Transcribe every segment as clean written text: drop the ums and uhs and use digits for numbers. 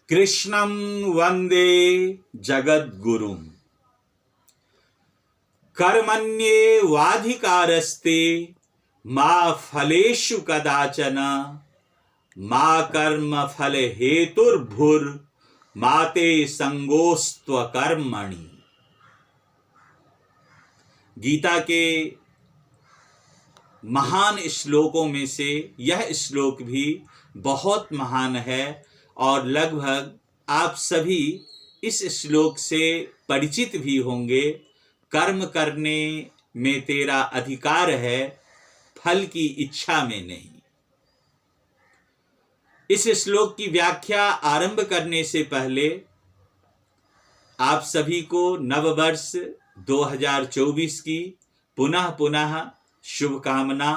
कृष्णं वंदे जगद्गुरुं कर्मण्येवाधिकारस्ते मा फलेषु कदाचन मा कर्म फल हेतुर्भुर्मा ते संगोस्त्व कर्मणि। गीता के महान श्लोकों में से यह श्लोक भी बहुत महान है और लगभग आप सभी इस श्लोक से परिचित भी होंगे। कर्म करने में तेरा अधिकार है, फल की इच्छा में नहीं। इस श्लोक की व्याख्या आरंभ करने से पहले आप सभी को नववर्ष 2024 की पुनः पुनः शुभकामना।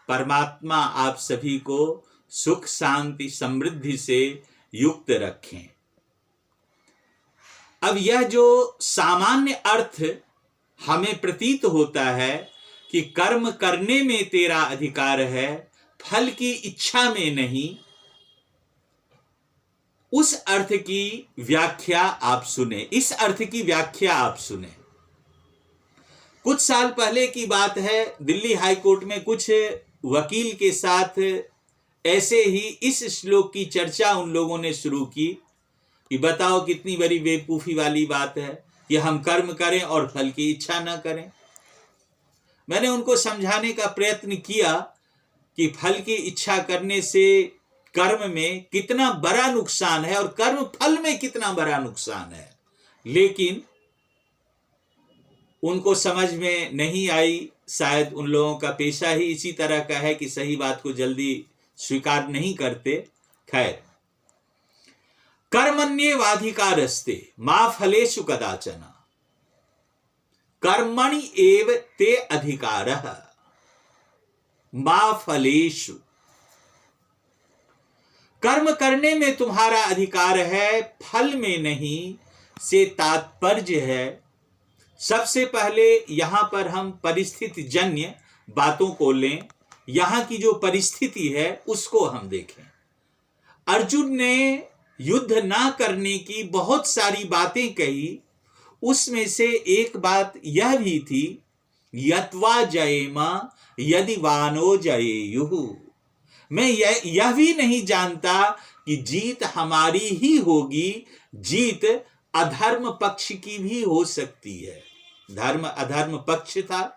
परमात्मा आप सभी को सुख शांति समृद्धि से युक्त रखें। अब यह जो सामान्य अर्थ हमें प्रतीत होता है कि कर्म करने में तेरा अधिकार है, फल की इच्छा में नहीं, उस अर्थ की व्याख्या आप सुने। इस अर्थ की व्याख्या आप सुने। कुछ साल पहले की बात है, दिल्ली हाई कोर्ट में कुछ वकील के साथ ऐसे ही इस श्लोक की चर्चा उन लोगों ने शुरू की कि बताओ कितनी बड़ी बेवकूफी वाली बात है कि हम कर्म करें और फल की इच्छा न करें। मैंने उनको समझाने का प्रयत्न किया कि फल की इच्छा करने से कर्म में कितना बड़ा नुकसान है और कर्म फल में कितना बड़ा नुकसान है, लेकिन उनको समझ में नहीं आई। शायद उन लोगों का पेशा ही इसी तरह का है कि सही बात को जल्दी स्वीकार नहीं करते। खैर, कर्मण्येवाधिकारस्ते मा फलेषु कदाचन कर्मणि एव ते अधिकारः मा फलेषु। कर्म करने में तुम्हारा अधिकार है, फल में नहीं, से तात्पर्य है। सबसे पहले यहां पर हम परिस्थिति जन्य बातों को लें। यहां की जो परिस्थिति है उसको हम देखें। अर्जुन ने युद्ध ना करने की बहुत सारी बातें कही, उसमें से एक बात यह भी थी, यत्वा जयेम यदि वानो जयेयुः। मैं यह भी नहीं जानता कि जीत हमारी ही होगी, जीत अधर्म पक्ष की भी हो सकती है। धर्म अधर्म पक्ष था,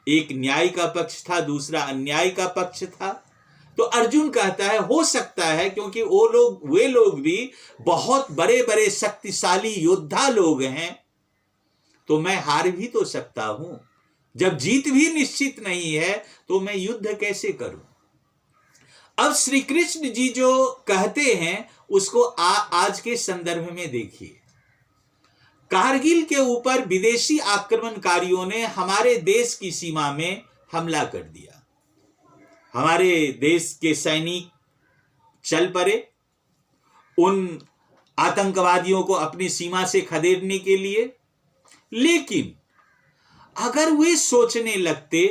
एक न्याय का पक्ष था, दूसरा अन्याय का पक्ष था। तो अर्जुन कहता है हो सकता है, क्योंकि वे लोग भी बहुत बड़े बड़े शक्तिशाली योद्धा लोग हैं, तो मैं हार भी तो सकता हूं। जब जीत भी निश्चित नहीं है तो मैं युद्ध कैसे करूं। अब श्री कृष्ण जी जो कहते हैं उसको आज के संदर्भ में देखिए। कारगिल के ऊपर विदेशी आक्रमणकारियों ने हमारे देश की सीमा में हमला कर दिया। हमारे देश के सैनिक चल पड़े उन आतंकवादियों को अपनी सीमा से खदेड़ने के लिए। लेकिन अगर वे सोचने लगते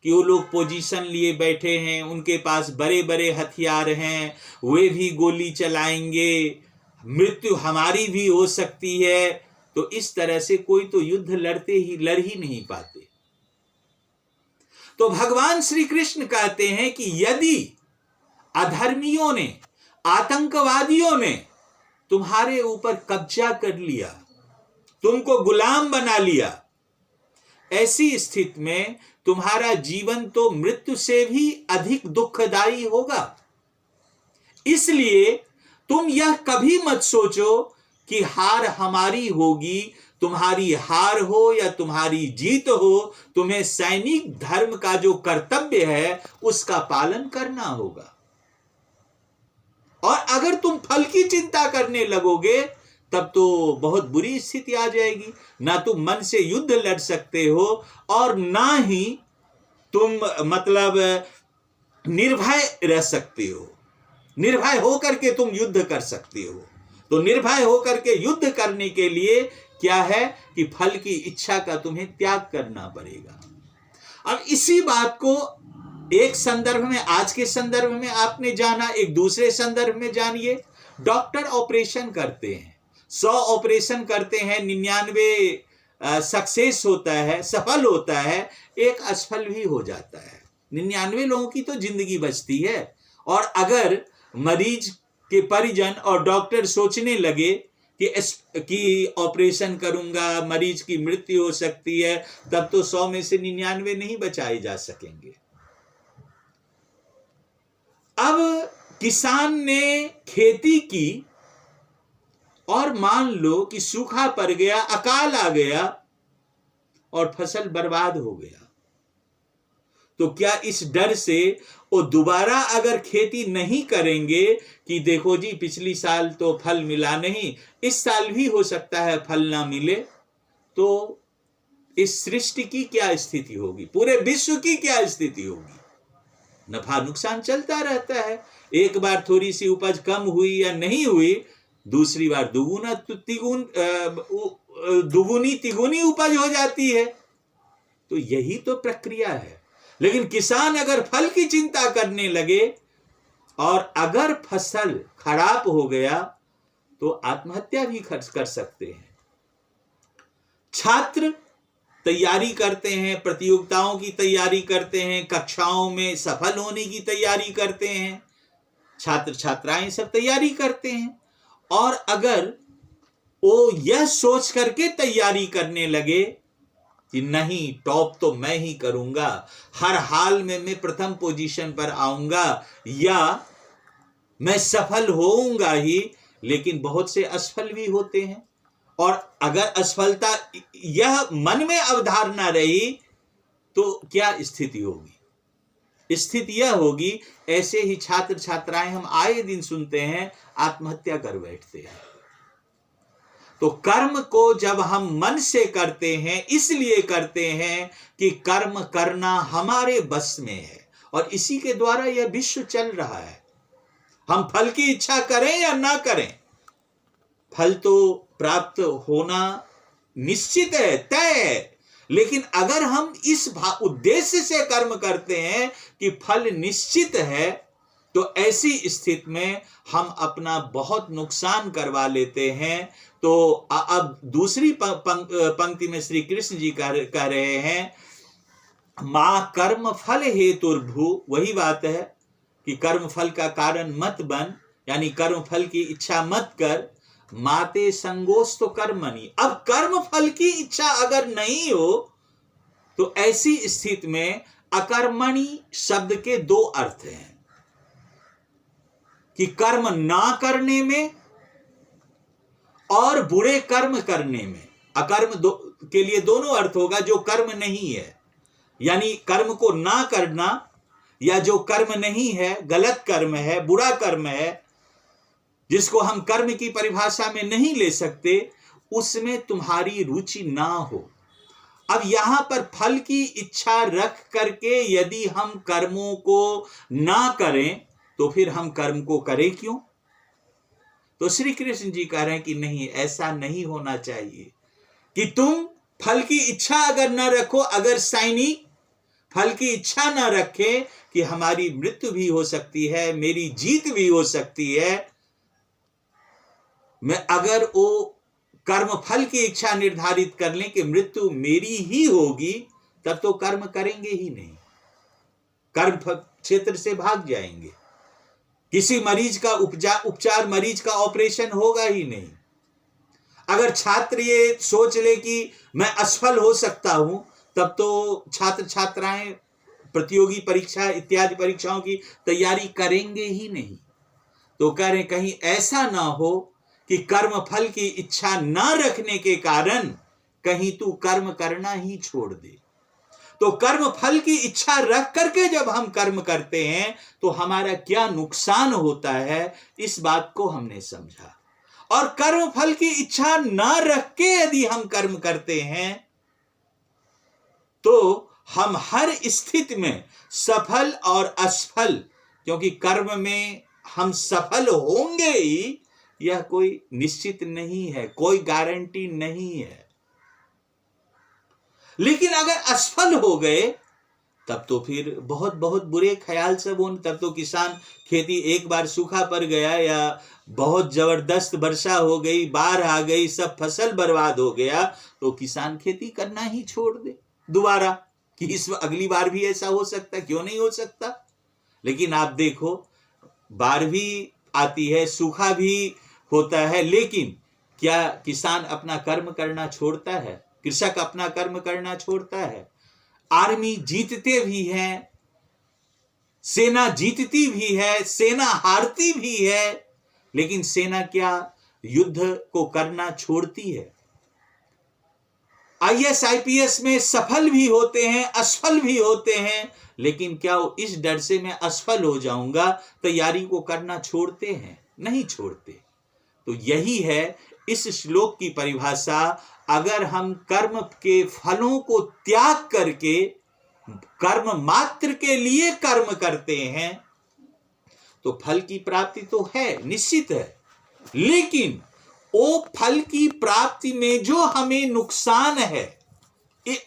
कि वो लोग पोजीशन लिए बैठे हैं, उनके पास बड़े बड़े हथियार हैं, वे भी गोली चलाएंगे, मृत्यु हमारी भी हो सकती है, तो इस तरह से कोई तो युद्ध लड़ ही नहीं पाते। तो भगवान श्री कृष्ण कहते हैं कि यदि अधर्मियों ने, आतंकवादियों ने तुम्हारे ऊपर कब्जा कर लिया, तुमको गुलाम बना लिया, ऐसी स्थिति में तुम्हारा जीवन तो मृत्यु से भी अधिक दुखदायी होगा। इसलिए तुम यह कभी मत सोचो कि हार हमारी होगी। तुम्हारी हार हो या तुम्हारी जीत हो, तुम्हें सैनिक धर्म का जो कर्तव्य है उसका पालन करना होगा। और अगर तुम फल की चिंता करने लगोगे तब तो बहुत बुरी स्थिति आ जाएगी। ना तुम मन से युद्ध लड़ सकते हो और ना ही तुम मतलब निर्भय रह सकते हो। निर्भय होकर के तुम युद्ध कर सकते हो। तो निर्भय होकर के युद्ध करने के लिए क्या है कि फल की इच्छा का तुम्हें त्याग करना पड़ेगा। अब इसी बात को एक संदर्भ में, आज के संदर्भ में आपने जाना, एक दूसरे संदर्भ में जानिए। डॉक्टर ऑपरेशन करते हैं, 100 ऑपरेशन करते हैं, 99 सक्सेस होता है, सफल होता है, एक असफल भी हो जाता है। 99 लोगों की तो जिंदगी बचती है। और अगर मरीज के परिजन और डॉक्टर सोचने लगे कि ऑपरेशन करूंगा, मरीज की मृत्यु हो सकती है, तब तो 100 में से 99 नहीं बचाए जा सकेंगे। अब किसान ने खेती की और मान लो कि सूखा पड़ गया, अकाल आ गया और फसल बर्बाद हो गया, तो क्या इस डर से वो दोबारा अगर खेती नहीं करेंगे कि देखो जी पिछली साल तो फल मिला नहीं, इस साल भी हो सकता है फल ना मिले, तो इस सृष्टि की क्या स्थिति होगी, पूरे विश्व की क्या स्थिति होगी? नफा नुकसान चलता रहता है। एक बार थोड़ी सी उपज कम हुई या नहीं हुई, दूसरी बार दुगुनी तिगुनी उपज हो जाती है। तो यही तो प्रक्रिया है। लेकिन किसान अगर फल की चिंता करने लगे और अगर फसल खराब हो गया तो आत्महत्या भी कर सकते हैं। छात्र तैयारी करते हैं, प्रतियोगिताओं की तैयारी करते हैं, कक्षाओं में सफल होने की तैयारी करते हैं, छात्र छात्राएं सब तैयारी करते हैं। और अगर वो यह सोच करके तैयारी करने लगे कि नहीं, टॉप तो मैं ही करूंगा, हर हाल में मैं प्रथम पोजीशन पर आऊंगा या मैं सफल होऊंगा ही, लेकिन बहुत से असफल भी होते हैं। और अगर असफलता यह मन में अवधारणा रही तो क्या स्थिति होगी? स्थिति यह होगी, ऐसे ही छात्र छात्राएं हम आए दिन सुनते हैं आत्महत्या कर बैठते हैं। तो कर्म को जब हम मन से करते हैं, इसलिए करते हैं कि कर्म करना हमारे बस में है और इसी के द्वारा यह विश्व चल रहा है। हम फल की इच्छा करें या ना करें, फल तो प्राप्त होना निश्चित है, तय है। लेकिन अगर हम इस उद्देश्य से कर्म करते हैं कि फल निश्चित है, तो ऐसी स्थिति में हम अपना बहुत नुकसान करवा लेते हैं। तो अब दूसरी पंक्ति में श्री कृष्ण जी कह रहे हैं, मां कर्म फल हेतुर्भु, वही बात है कि कर्म फल का कारण मत बन, यानी कर्म फल की इच्छा मत कर। माते संगोस्त कर्मणि, अब कर्म फल की इच्छा अगर नहीं हो तो ऐसी स्थिति में अकर्मणि शब्द के दो अर्थ हैं कि कर्म ना करने में और बुरे कर्म करने में। अकर्म के लिए दोनों अर्थ होगा, जो कर्म नहीं है, यानी कर्म को ना करना, या जो कर्म नहीं है, गलत कर्म है, बुरा कर्म है, जिसको हम कर्म की परिभाषा में नहीं ले सकते, उसमें तुम्हारी रुचि ना हो। अब यहां पर फल की इच्छा रख करके यदि हम कर्मों को ना करें तो फिर हम कर्म को करें क्यों? तो श्री कृष्ण जी कह रहे हैं कि नहीं, ऐसा नहीं होना चाहिए कि तुम फल की इच्छा अगर ना रखो, अगर सैनिक फल की इच्छा ना रखे कि हमारी मृत्यु भी हो सकती है, मेरी जीत भी हो सकती है, मैं अगर वो कर्म फल की इच्छा निर्धारित कर लें कि मृत्यु मेरी ही होगी, तब तो कर्म करेंगे ही नहीं, कर्म क्षेत्र से भाग जाएंगे। किसी मरीज का उपचार, मरीज का ऑपरेशन होगा ही नहीं। अगर छात्र ये सोच ले कि मैं असफल हो सकता हूं, तब तो छात्र छात्राएं प्रतियोगी परीक्षा इत्यादि परीक्षाओं की तैयारी करेंगे ही नहीं। तो कह रहे कहीं ऐसा ना हो कि कर्म फल की इच्छा ना रखने के कारण कहीं तू कर्म करना ही छोड़ दे। तो कर्म फल की इच्छा रख करके जब हम कर्म करते हैं तो हमारा क्या नुकसान होता है, इस बात को हमने समझा। और कर्म फल की इच्छा ना रख के यदि हम कर्म करते हैं तो हम हर स्थिति में सफल और असफल, क्योंकि कर्म में हम सफल होंगे ही, यह कोई निश्चित नहीं है, कोई गारंटी नहीं है। लेकिन अगर असफल हो गए तब तो फिर बहुत बहुत बुरे ख्याल से वो, तब तो किसान खेती एक बार सूखा पड़ गया या बहुत जबरदस्त वर्षा हो गई, बाढ़ आ गई, सब फसल बर्बाद हो गया, तो किसान खेती करना ही छोड़ दे दोबारा कि इस अगली बार भी ऐसा हो सकता है, क्यों नहीं हो सकता। लेकिन आप देखो, बाढ़ भी आती है, सूखा भी होता है, लेकिन क्या किसान अपना कर्म करना छोड़ता है? कृषक अपना कर्म करना छोड़ता है? आर्मी जीतते भी हैं, सेना जीतती भी है, सेना हारती भी है, लेकिन सेना क्या युद्ध को करना छोड़ती है? आईएएस आईपीएस में सफल भी होते हैं, असफल भी होते हैं, लेकिन क्या वो इस डर से मैं असफल हो जाऊंगा तैयारी को करना छोड़ते हैं? नहीं छोड़ते। तो यही है इस श्लोक की परिभाषा। अगर हम कर्म के फलों को त्याग करके कर्म मात्र के लिए कर्म करते हैं तो फल की प्राप्ति तो है, निश्चित है, लेकिन वो फल की प्राप्ति में जो हमें नुकसान है,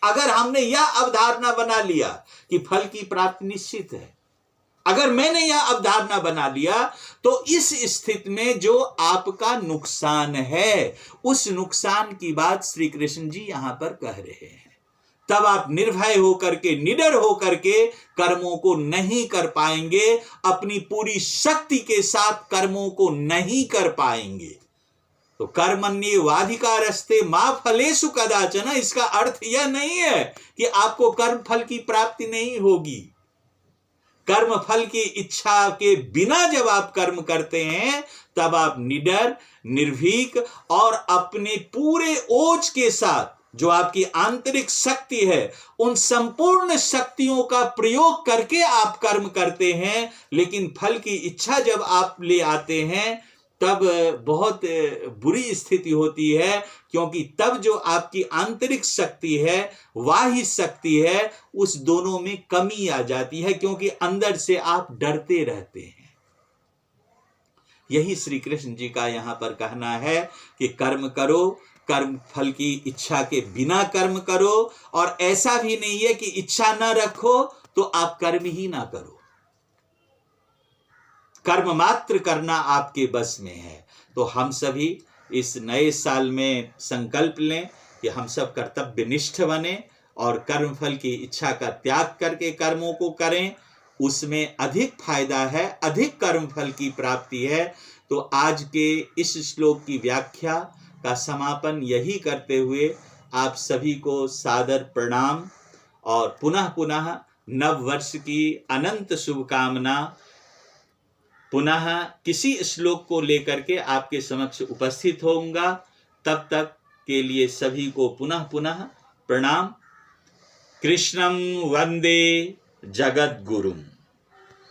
अगर हमने यह अवधारणा बना लिया कि फल की प्राप्ति निश्चित है, अगर मैंने यह अवधारणा बना लिया, तो इस स्थिति में जो आपका नुकसान है, उस नुकसान की बात श्री कृष्ण जी यहां पर कह रहे हैं। तब आप निर्भय होकर के, निडर होकर के कर्मों को नहीं कर पाएंगे, अपनी पूरी शक्ति के साथ कर्मों को नहीं कर पाएंगे। तो कर्मण्येवाधिकारस्ते मा फलेषु कदाचन, इसका अर्थ यह नहीं है कि आपको कर्म फल की प्राप्ति नहीं होगी। कर्म फल की इच्छा के बिना जब आप कर्म करते हैं, तब आप निडर, निर्भीक और अपने पूरे ओज के साथ, जो आपकी आंतरिक शक्ति है, उन संपूर्ण शक्तियों का प्रयोग करके आप कर्म करते हैं। लेकिन फल की इच्छा जब आप ले आते हैं, तब बहुत बुरी स्थिति होती है, क्योंकि तब जो आपकी आंतरिक शक्ति है, वाही शक्ति है, उस दोनों में कमी आ जाती है, क्योंकि अंदर से आप डरते रहते हैं। यही श्री कृष्ण जी का यहां पर कहना है कि कर्म करो, कर्म फल की इच्छा के बिना कर्म करो, और ऐसा भी नहीं है कि इच्छा ना रखो तो आप कर्म ही ना करो। कर्म मात्र करना आपके बस में है। तो हम सभी इस नए साल में संकल्प लें कि हम सब कर्तव्यनिष्ठ बने और कर्म फल की इच्छा का त्याग करके कर्मों को करें। उसमें अधिक फायदा है, अधिक कर्म फल की प्राप्ति है। तो आज के इस श्लोक की व्याख्या का समापन यही करते हुए आप सभी को सादर प्रणाम और पुनः पुनः नव वर्ष की अनंत शुभकामना। पुनः किसी श्लोक को लेकर के आपके समक्ष उपस्थित होऊंगा। तब तक के लिए सभी को पुनः पुनः प्रणाम। कृष्णं वंदे जगद्गुरुम्।